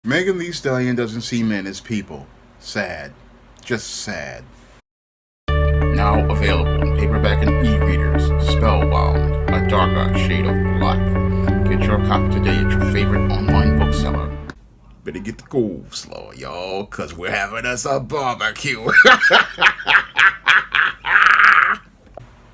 Megan Thee Stallion doesn't see men as people. Sad. Just sad. Now available in paperback and e-readers. Spellbound, a darker shade of black. Get your copy today at your favorite online bookseller. Better get the go slow, y'all, cause we're having us a barbecue.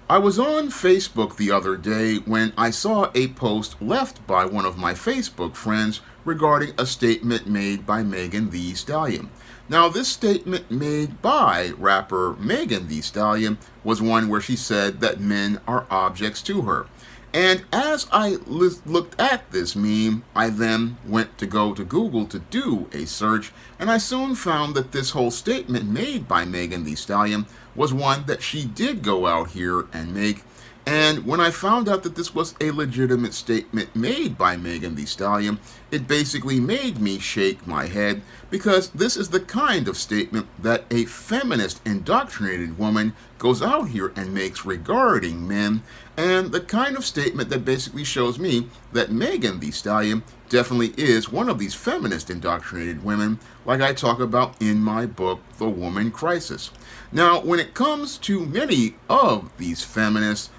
I was on Facebook the other day when I saw a post left by one of my Facebook friends regarding a statement made by Megan Thee Stallion. Now, this statement made by rapper Megan Thee Stallion was one where she said that men are objects to her. And as I looked at this meme, I then went to go to Google to do a search, and I soon found that this whole statement made by Megan Thee Stallion was one that she did go out here and make. And when I found out that this was a legitimate statement made by Megan Thee Stallion, it basically made me shake my head, because this is the kind of statement that a feminist indoctrinated woman goes out here and makes regarding men, and the kind of statement that basically shows me that Megan Thee Stallion definitely is one of these feminist indoctrinated women, like I talk about in my book, The Woman Crisis. Now, when it comes to many of these feminists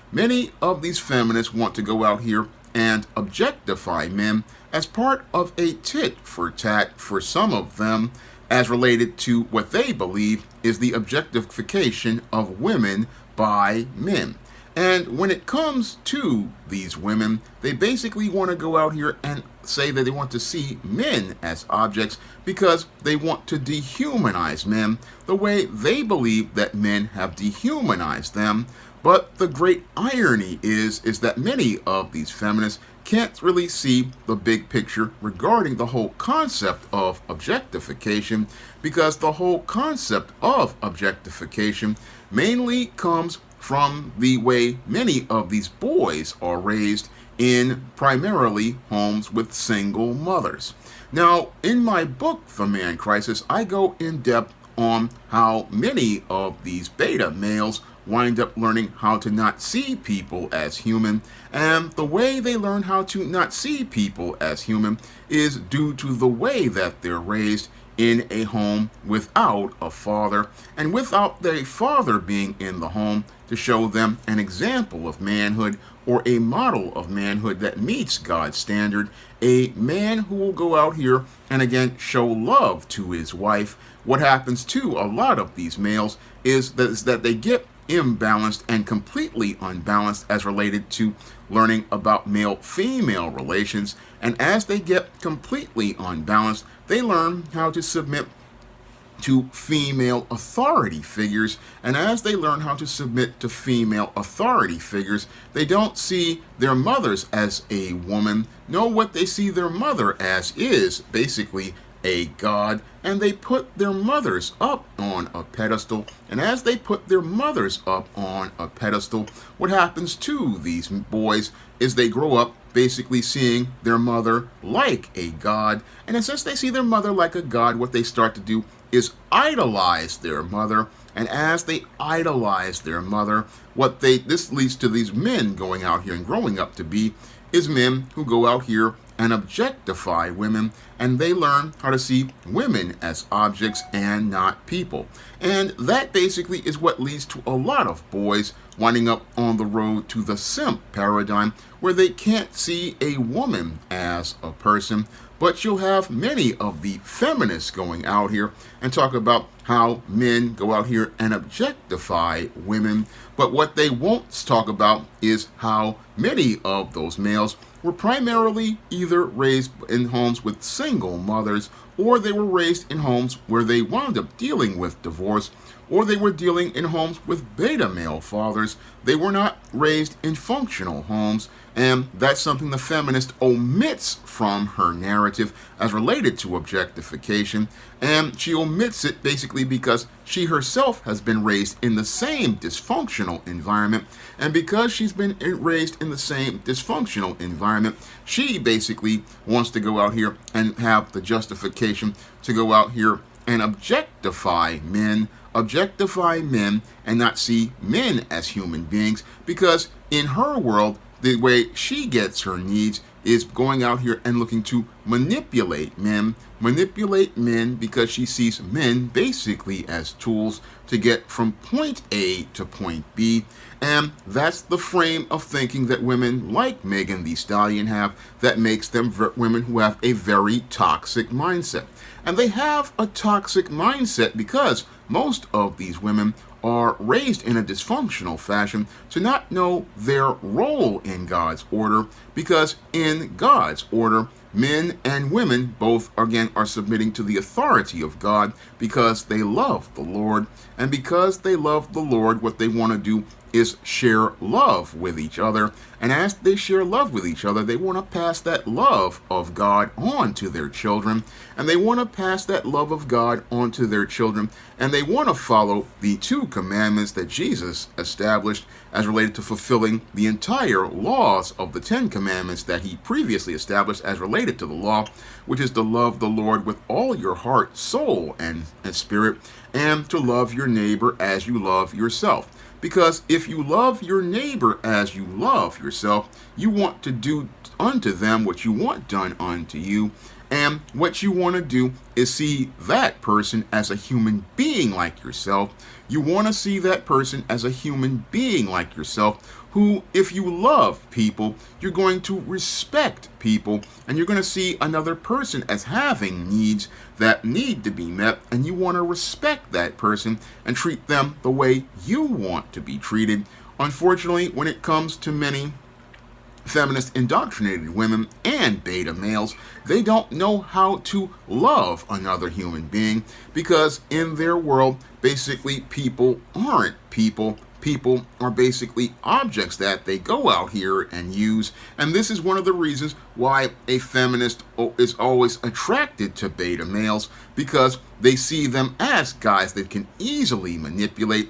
want to go out here and objectify men as part of a tit for tat for some of them, as related to what they believe is the objectification of women by men. And when it comes to these women, they basically want to go out here and say that they want to see men as objects because they want to dehumanize men the way they believe that men have dehumanized them. But the great irony is that many of these feminists can't really see the big picture regarding the whole concept of objectification, because the whole concept of objectification mainly comes from the way many of these boys are raised in primarily homes with single mothers. Now, in my book, The Man Crisis, I go in depth on how many of these beta males wind up learning how to not see people as human, and the way they learn how to not see people as human is due to the way that they're raised in a home without a father, and without their father being in the home to show them an example of manhood or a model of manhood that meets God's standard, a man who will go out here and again show love to his wife. What happens to a lot of these males is that they get imbalanced and completely unbalanced as related to learning about male-female relations, and as they get completely unbalanced, they learn how to submit to female authority figures, and as they learn how to submit to female authority figures, they don't see their mothers as a woman. No, what they see their mother as is basically a god, and they put their mothers up on a pedestal, and as they put their mothers up on a pedestal, what happens to these boys is they grow up basically seeing their mother like a god, and since they see their mother like a god, what they start to do is idolize their mother, and as they idolize their mother, this leads to these men going out here and growing up to be is men who go out here and objectify women, and they learn how to see women as objects and not people. And that basically is what leads to a lot of boys winding up on the road to the simp paradigm, where they can't see a woman as a person. But you'll have many of the feminists going out here and talk about how men go out here and objectify women. But what they won't talk about is how many of those males were primarily either raised in homes with single mothers, or they were raised in homes where they wound up dealing with divorce, or they were dealing in homes with beta male fathers. They were not raised in functional homes, and that's something the feminist omits from her narrative as related to objectification, and she omits it basically because she herself has been raised in the same dysfunctional environment, and because she's been raised in the same dysfunctional environment, she basically wants to go out here and have the justification to go out here and objectify men and not see men as human beings, because in her world, the way she gets her needs is going out here and looking to manipulate men because she sees men basically as tools to get from point A to point B. And that's the frame of thinking that women like Megan Thee Stallion have that makes them women who have a very toxic mindset. And they have a toxic mindset because most of these women are raised in a dysfunctional fashion to not know their role in God's order, because in God's order, men and women both, again, are submitting to the authority of God because they love the Lord. And because they love the Lord, what they want to do is share love with each other. And as they share love with each other, they want to pass that love of God on to their children. And they want to pass that love of God on to their children. And they want to follow the 2 commandments that Jesus established as related to fulfilling the entire laws of the 10 commandments that he previously established as related to the law, which is to love the Lord with all your heart, soul, and spirit, and to love your neighbor as you love yourself. Because if you love your neighbor as you love yourself, you want to do unto them what you want done unto you. And what you want to do is see that person as a human being like yourself. You want to see that person as a human being like yourself, who, if you love people, you're going to respect people, and you're going to see another person as having needs that need to be met, and you want to respect that person and treat them the way you want to be treated. Unfortunately, when it comes to many feminist indoctrinated women and beta males, they don't know how to love another human being, because in their world, basically, people aren't people. People are basically objects that they go out here and use. And this is one of the reasons why a feminist is always attracted to beta males, because they see them as guys that can easily manipulate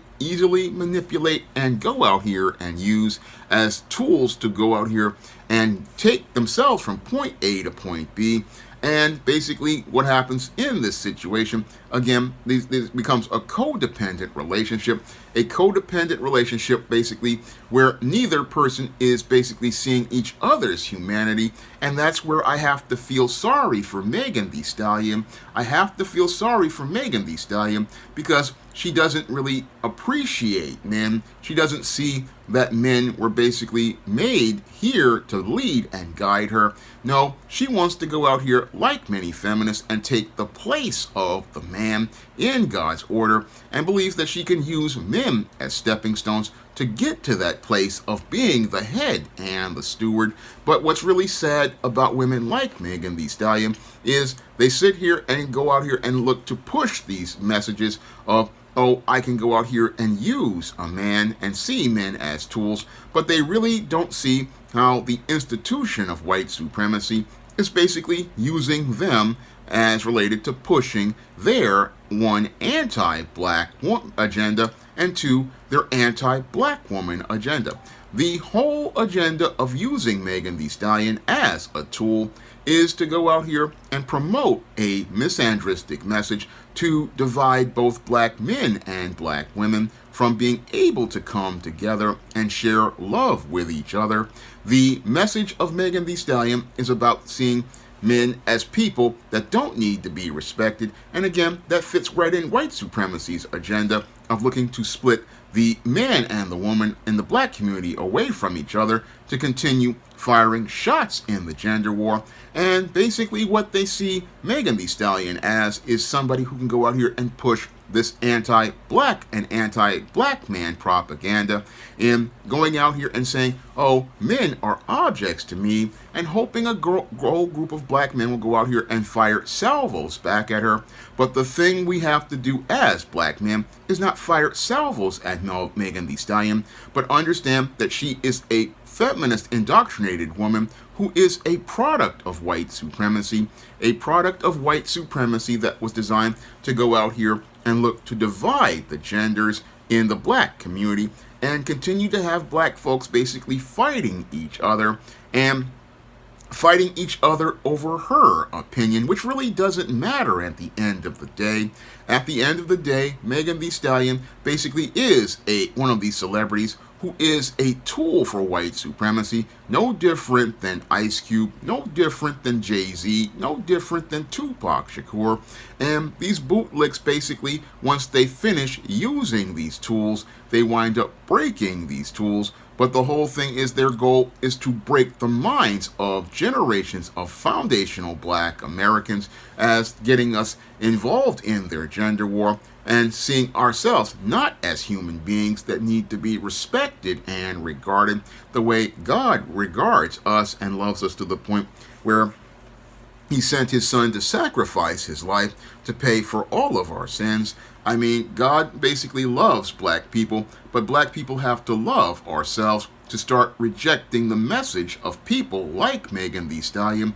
and go out here and use as tools to go out here and take themselves from point A to point B. And basically what happens in this situation, again, this becomes a codependent relationship. A codependent relationship basically where neither person is basically seeing each other's humanity. And that's where I have to feel sorry for Megan Thee Stallion. I have to feel sorry for Megan Thee Stallion because she doesn't really appreciate men. She doesn't see that men were basically made here to lead and guide her. No, she wants to go out here like many feminists and take the place of the man in God's order, and believes that she can use men as stepping stones to get to that place of being the head and the steward. But what's really sad about women like Megan Thee Stallion is they sit here and go out here and look to push these messages of, oh, I can go out here and use a man and see men as tools, but they really don't see how the institution of white supremacy is basically using them as related to pushing their, 1, anti-black agenda, and 2, their anti-black woman agenda. The whole agenda of using Megan Thee Stallion as a tool is to go out here and promote a misandristic message to divide both black men and black women from being able to come together and share love with each other. The message of Megan Thee Stallion is about seeing men as people that don't need to be respected, and again, that fits right in white supremacy's agenda of looking to split the man and the woman in the black community away from each other to continue firing shots in the gender war. And basically what they see Megan Thee Stallion as is somebody who can go out here and push this anti-black and anti-black man propaganda in going out here and saying, oh, men are objects to me, and hoping a whole group of black men will go out here and fire salvos back at her. But the thing we have to do as black men is not fire salvos at Megan Thee Stallion, but understand that she is a feminist indoctrinated woman who is a product of white supremacy, that was designed to go out here and look to divide the genders in the black community and continue to have black folks basically fighting each other and fighting each other over her opinion, which really doesn't matter at the end of the day. At the end of the day, Megan Thee Stallion basically is one of these celebrities who is a tool for white supremacy, no different than Ice Cube, no different than Jay-Z, no different than Tupac Shakur. And these bootlicks basically, once they finish using these tools, they wind up breaking these tools. But the whole thing is their goal is to break the minds of generations of foundational black Americans as getting us involved in their gender war and seeing ourselves not as human beings that need to be respected and regarded the way God regards us and loves us to the point where he sent his son to sacrifice his life to pay for all of our sins. I mean, God basically loves black people, but black people have to love ourselves to start rejecting the message of people like Megan Thee Stallion.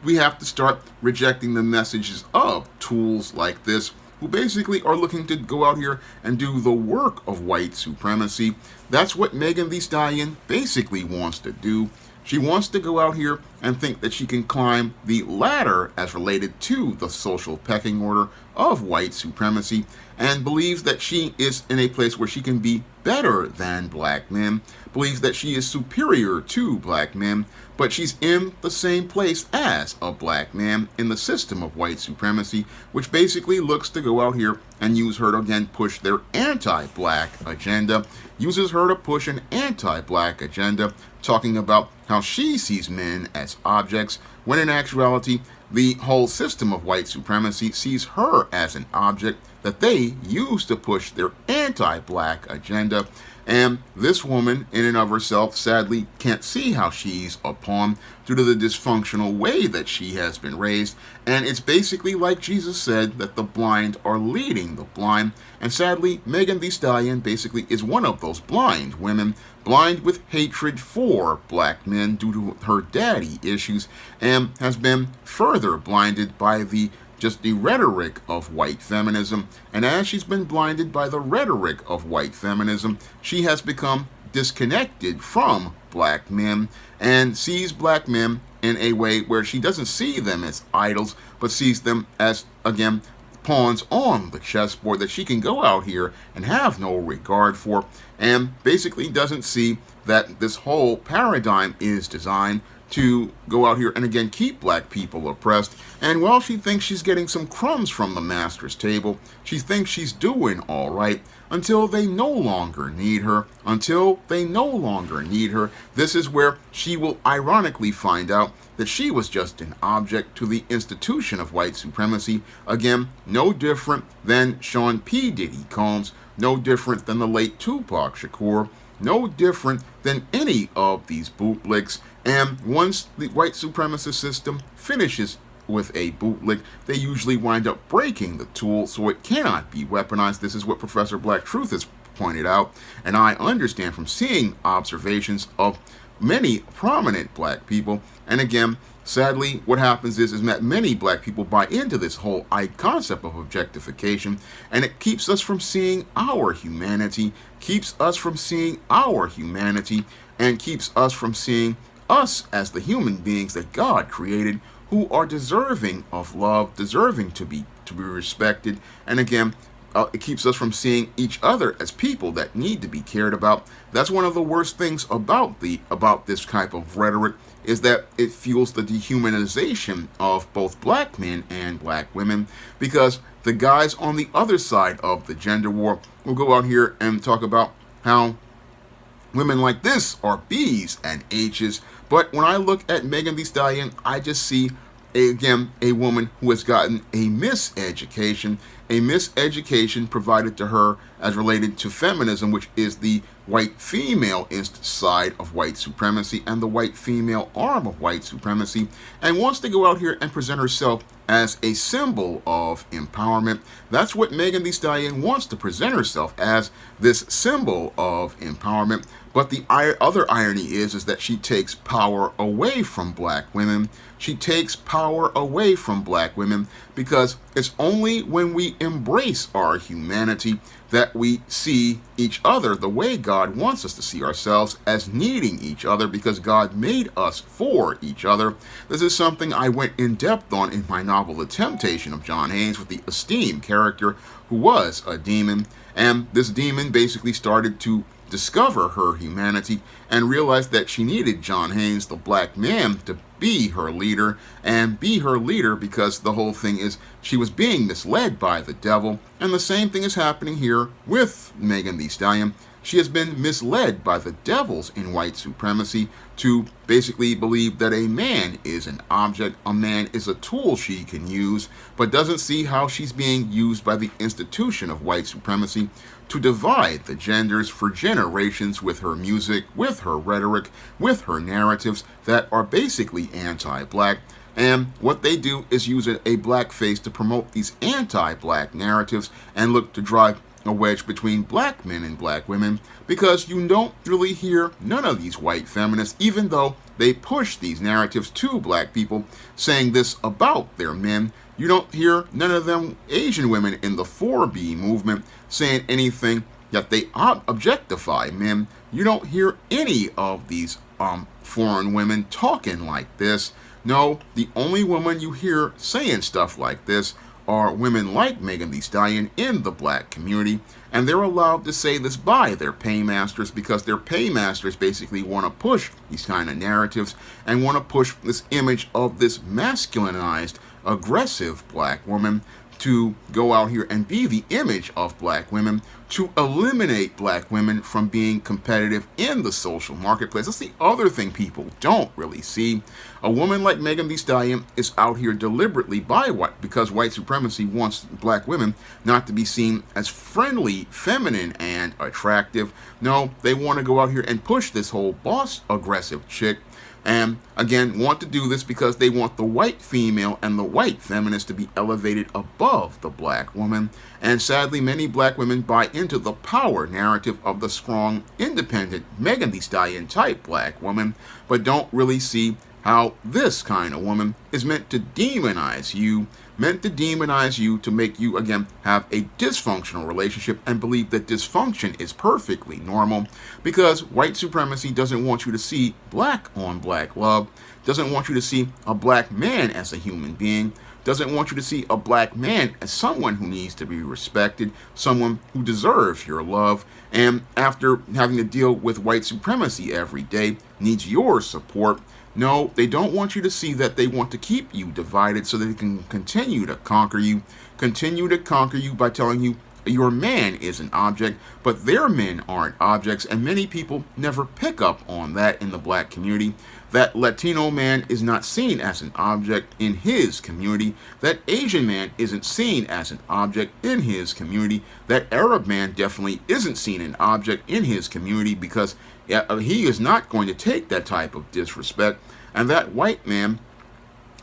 We have to start rejecting the messages of tools like this, who basically are looking to go out here and do the work of white supremacy. That's what Megan Thee Stallion basically wants to do. She wants to go out here and think that she can climb the ladder as related to the social pecking order of white supremacy, and believes that she is in a place where she can be better than black men, believes that she is superior to black men, but she's in the same place as a black man in the system of white supremacy, which basically looks to go out here and use her to again push their anti-black agenda, uses her to push an anti-black agenda, talking about how she sees men as objects, when in actuality, the whole system of white supremacy sees her as an object that they use to push their anti-black agenda. And this woman, in and of herself, sadly can't see how she's a pawn due to the dysfunctional way that she has been raised. And it's basically like Jesus said, that the blind are leading the blind. And sadly, Megan Thee Stallion basically is one of those blind women, blind with hatred for black men due to her daddy issues, and has been further blinded by the rhetoric of white feminism. And as she's been blinded by the rhetoric of white feminism, she has become disconnected from black men and sees black men in a way where she doesn't see them as idols, but sees them as, again, pawns on the chessboard that she can go out here and have no regard for, and basically doesn't see that this whole paradigm is designed to go out here and again keep black people oppressed. And while she thinks she's getting some crumbs from the master's table, she thinks she's doing all right until they no longer need her. Until they no longer need her, this is where she will ironically find out that she was just an object to the institution of white supremacy. Again, no different than Sean P. Diddy Combs, no different than the late Tupac Shakur, no different than any of these bootlicks. And once the white supremacist system finishes with a bootlick, they usually wind up breaking the tool so it cannot be weaponized. This is what Professor Black Truth has pointed out, and I understand from seeing observations of many prominent black people. And again, sadly, what happens is that many black people buy into this whole concept of objectification, and it keeps us from seeing our humanity, and keeps us from seeing us as the human beings that God created, who are deserving of love, deserving to be respected. And again, it keeps us from seeing each other as people that need to be cared about. That's one of the worst things about this type of rhetoric, is that it fuels the dehumanization of both black men and black women, because the guys on the other side of the gender war will go out here and talk about how women like this are B's and H's. But when I look at Megan Thee Stallion, I just see, again, a woman who has gotten a miseducation provided to her as related to feminism, which is the white female side of white supremacy and the white female arm of white supremacy, and wants to go out here and present herself as a symbol of empowerment. That's what Megan Thee Stallion wants to present herself as, this symbol of empowerment. But the other irony is that she takes power away from black women. She takes power away from black women because it's only when we we embrace our humanity, that we see each other the way God wants us to see ourselves, as needing each other because God made us for each other. This is something I went in depth on in my novel The Temptation of John Haynes, with the esteemed character who was a demon, and this demon basically started to discover her humanity and realized that she needed John Haynes, the black man, to be her leader, and be her leader because the whole thing is she was being misled by the devil. And the same thing is happening here with Megan Thee Stallion. She has been misled by the devils in white supremacy to basically believe that a man is an object, a man is a tool she can use, but doesn't see how she's being used by the institution of white supremacy to divide the genders for generations with her music, with her rhetoric, with her narratives that are basically anti-black. And what they do is use a black face to promote these anti-black narratives and look to drive a wedge between black men and black women, because you don't really hear none of these white feminists, even though they push these narratives to black people saying this about their men. You don't hear none of them Asian women in the 4B movement saying anything that they objectify men. You don't hear any of these foreign women talking like this. No, the only woman you hear saying stuff like this are women like Megan Thee Stallion in the black community, and they're allowed to say this by their paymasters because their paymasters basically want to push these kind of narratives and want to push this image of this masculinized, aggressive black woman to go out here and be the image of black women, to eliminate black women from being competitive in the social marketplace. That's the other thing people don't really see. A woman like Megan Thee Stallion is out here deliberately because white supremacy wants black women not to be seen as friendly, feminine, and attractive. No, they want to go out here and push this whole boss aggressive chick. And again, want to do this because they want the white female and the white feminist to be elevated above the black woman. And sadly, many black women buy into the power narrative of the strong, independent, Megan Thee Stallion type black woman, but don't really see how this kind of woman is meant to demonize you, to make you, again, have a dysfunctional relationship and believe that dysfunction is perfectly normal, because white supremacy doesn't want you to see black on black love, doesn't want you to see a black man as a human being, doesn't want you to see a black man as someone who needs to be respected, someone who deserves your love, and after having to deal with white supremacy every day, needs your support. No, they don't want you to see that. They want to keep you divided so that they can continue to conquer you by telling you your man is an object, but their men aren't objects, and many people never pick up on that in the black community. That Latino man is not seen as an object in his community. That Asian man isn't seen as an object in his community. That Arab man definitely isn't seen an object in his community because he is not going to take that type of disrespect. And that white man,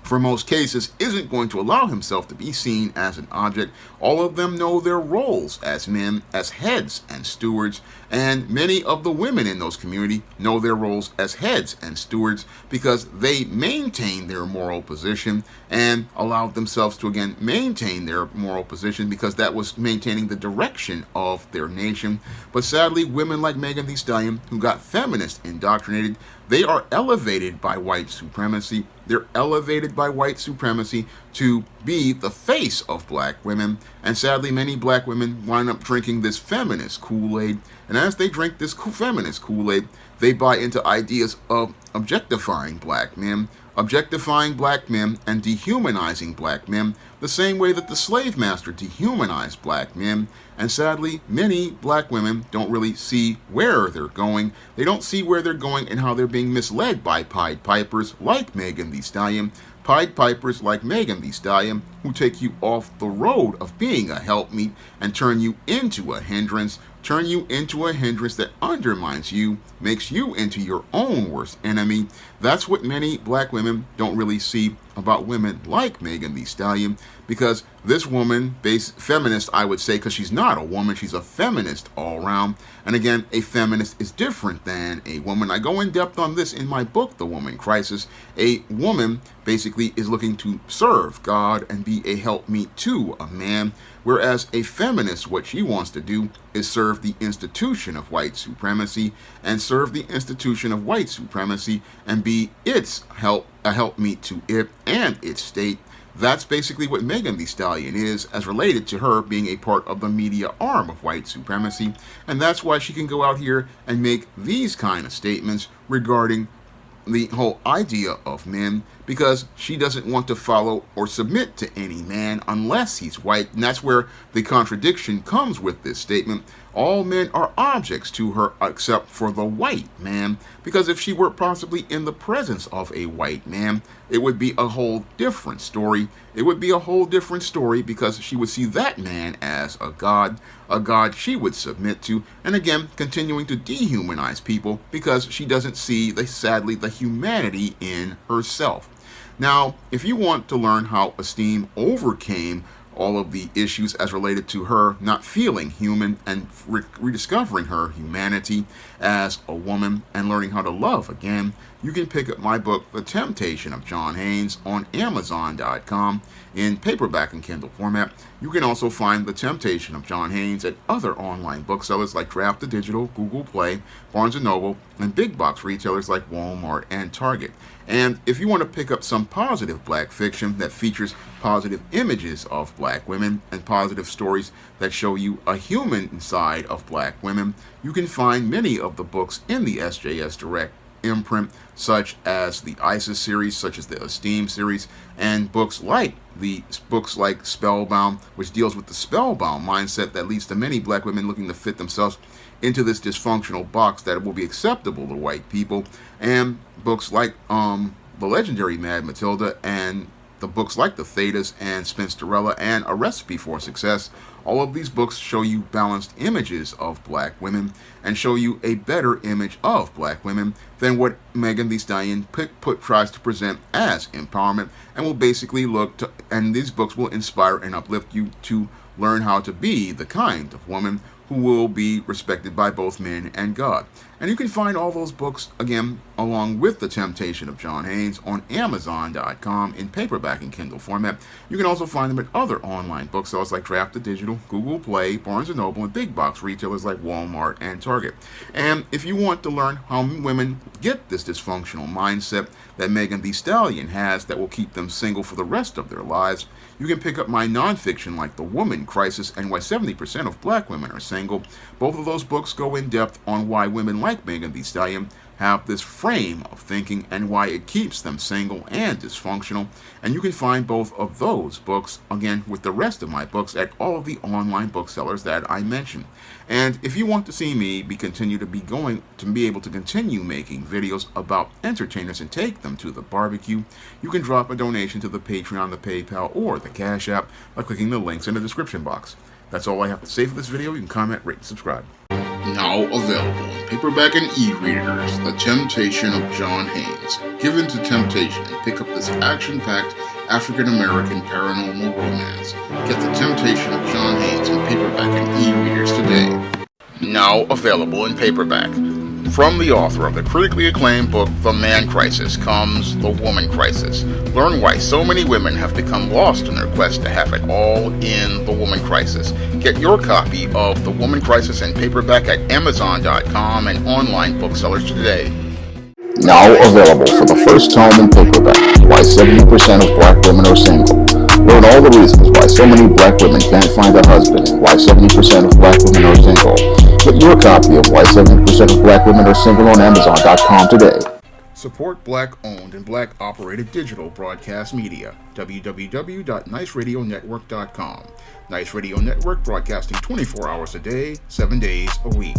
for most cases, isn't going to allow himself to be seen as an object. All of them know their roles as men, as heads and stewards, and many of the women in those communities know their roles as heads and stewards because they maintain their moral position and allowed themselves to, again, maintain their moral position because that was maintaining the direction of their nation. But sadly, women like Megan Thee Stallion, who got feminist indoctrinated, they are elevated by white supremacy. They're elevated by white supremacy to be the face of black women. And sadly, many black women wind up drinking this feminist Kool-Aid. And as they drink this feminist Kool-Aid, they buy into ideas of objectifying black men and dehumanizing black men the same way that the slave master dehumanized black men. And sadly, many black women don't really see where they're going. They don't see where they're going and how they're being misled by Pied Pipers like Megan Thee Stallion. Pied Pipers like Megan Thee Stallion who take you off the road of being a helpmeet and turn you into a hindrance that undermines you, makes you into your own worst enemy. That's what many black women don't really see about women like Megan Thee Stallion, because this woman, feminist, I would say, because she's not a woman, she's a feminist all around. And again, a feminist is different than a woman. I go in depth on this in my book, The Woman Crisis. A woman basically is looking to serve God and be be a helpmeet to a man, whereas a feminist, what she wants to do is serve the institution of white supremacy and serve the institution of white supremacy and be a helpmeet to it and its state. That's basically what Megan Thee Stallion is, as related to her being a part of the media arm of white supremacy, and that's why she can go out here and make these kind of statements regarding the whole idea of men, because she doesn't want to follow or submit to any man unless he's white. And that's where the contradiction comes with this statement. All men are objects to her except for the white man, because if she were possibly in the presence of a white man, it would be a whole different story. It would be a whole different story because she would see that man as a god she would submit to, and again, continuing to dehumanize people because she doesn't see, sadly, the humanity in herself. Now, if you want to learn how Esteem overcame all of the issues as related to her not feeling human and rediscovering her humanity as a woman and learning how to love again, you can pick up my book, The Temptation of John Haynes, on Amazon.com in paperback and Kindle format. You can also find The Temptation of John Haynes at other online booksellers like Draft the Digital, Google Play, Barnes & Noble, and big box retailers like Walmart and Target. And if you want to pick up some positive black fiction that features positive images of black women and positive stories that show you a human side of black women, you can find many of the books in the SJS Direct imprint, such as the ISIS series, such as the Esteem series, and books like Spellbound, which deals with the spellbound mindset that leads to many black women looking to fit themselves into this dysfunctional box that will be acceptable to white people, and books like the legendary Mad Matilda, and the books like The Thetas and Spinsterella and A Recipe for Success. All of these books show you balanced images of black women and show you a better image of black women than what Megan Thee Stallion tries to present as empowerment, and will basically and these books will inspire and uplift you to learn how to be the kind of woman who will be respected by both men and God. And you can find all those books, again, along with The Temptation of John Haynes, on Amazon.com in paperback and Kindle format. You can also find them at other online booksellers like Draft the Digital, Google Play, Barnes & Noble, and big box retailers like Walmart and Target. And if you want to learn how women get this dysfunctional mindset that Megan Thee Stallion has that will keep them single for the rest of their lives, you can pick up my nonfiction like The Woman Crisis and Why 70% of Black Women Are Single. Both of those books go in depth on why women like Megan Thee Stallion have this frame of thinking and why it keeps them single and dysfunctional. And you can find both of those books, again, with the rest of my books at all of the online booksellers that I mentioned. And if you want to see me be able to continue making videos about entertainers and take them to the barbecue, you can drop a donation to the Patreon, the PayPal, or the Cash App by clicking the links in the description box. That's all I have to say for this video. You can comment, rate, and subscribe. Now available in paperback and e-readers, The Temptation of John Haynes. Give in to temptation and pick up this action-packed African-American paranormal romance. Get The Temptation of John Haynes in paperback and e-readers today. Now available in paperback. From the author of the critically acclaimed book, The Man Crisis, comes The Woman Crisis. Learn why so many women have become lost in their quest to have it all in The Woman Crisis. Get your copy of The Woman Crisis in paperback at Amazon.com and online booksellers today. Now available for the first time in paperback, Why 70% of Black Women Are Single. Learn all the reasons why so many black women can't find a husband and why 70% of black women are single. Get your copy of Why 70% of Black Women Are Single on Amazon.com today. Support Black-owned and Black-operated digital broadcast media. www.niceradionetwork.com. Nice Radio Network, broadcasting 24 hours a day, 7 days a week.